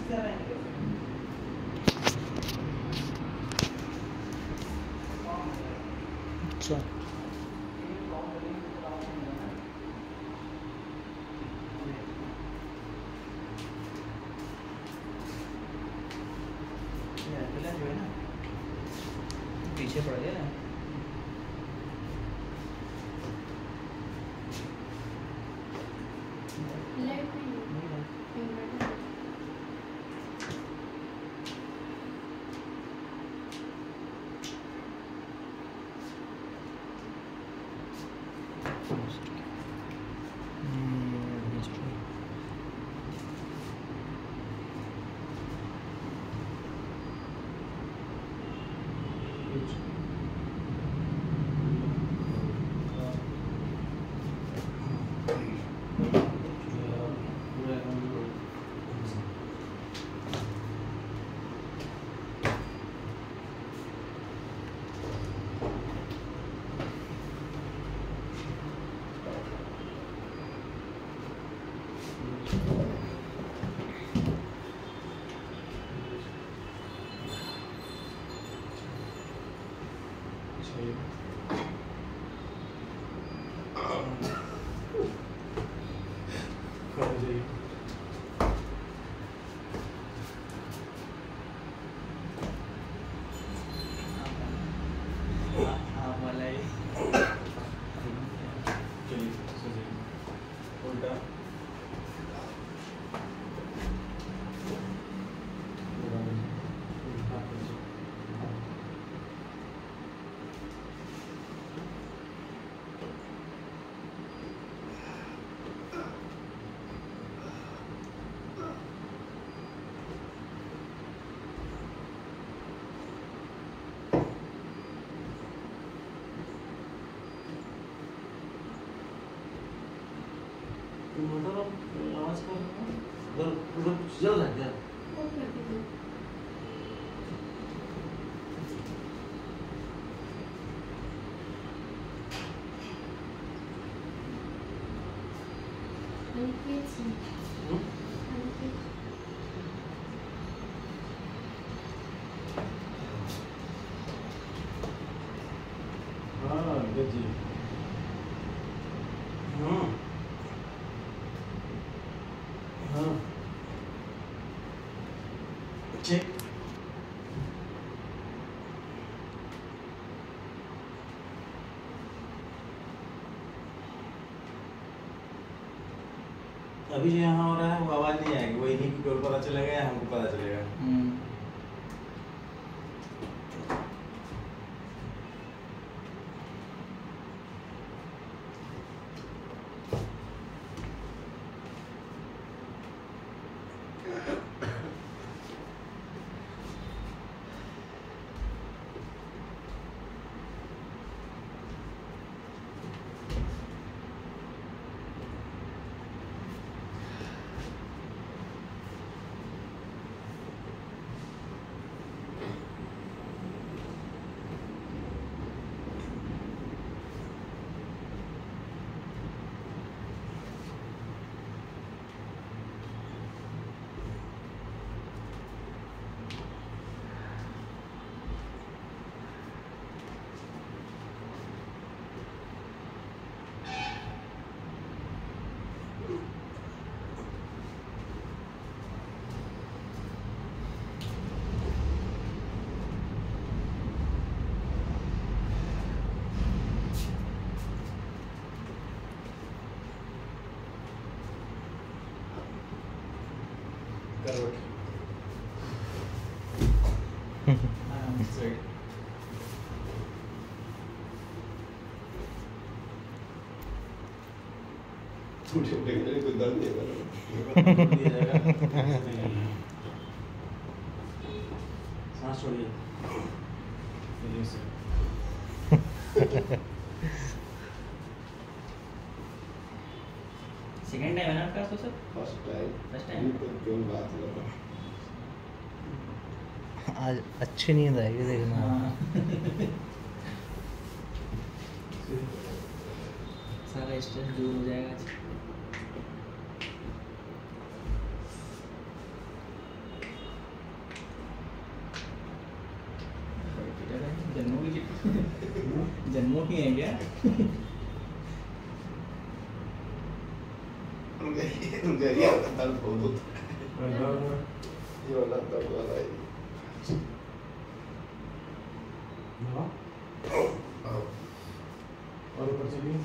अच्छा जो है ना पीछे पड़ गया ना। आवाज कर उधर उधर जल लग गया। हाँ जी हाँ हाँ चेक अभी जो यहाँ हो रहा है वो आवाज नहीं आएगी, वो इन्हीं को पता चलेगा या हमको पता चलेगा। सांस छोड़िए। सेकंड टाइम है ना आपका तो sir? First time. First time तो क्यों बात लगा? आज अच्छी नींद आएगी देखना। सारा स्ट्रेस दूर हो जाएगा आज। की है क्या? उनका ये दर्द बहुत होता है। ये वाला दर्द वाला है। हाँ। हाँ। और ऊपर चलिए।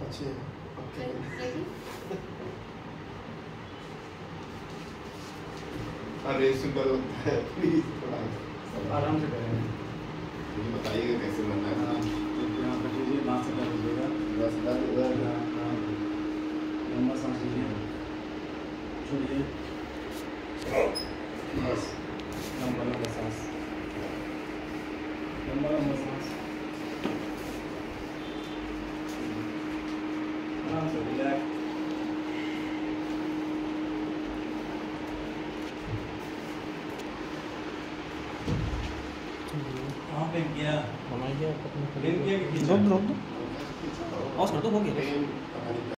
अच्छे हैं। ओके। अरे सुंदर लगता है, प्लीज थोड़ा आराम से करें। मुझे बताइएगा कैसे बनना है। यहाँ पर लीजिए, बाँह से कर लीजिएगा। बस दर्द उधर लंबा सांस लीजिए, छोड़िए, बस लंबा लंबा सांस, लंबा लंबा सांस, आराम से रिलैक्स। कहाँ पे किया? बनाइए आप अपने पेन किया कि रोक दो पॉज कर दो, हो गया। पेन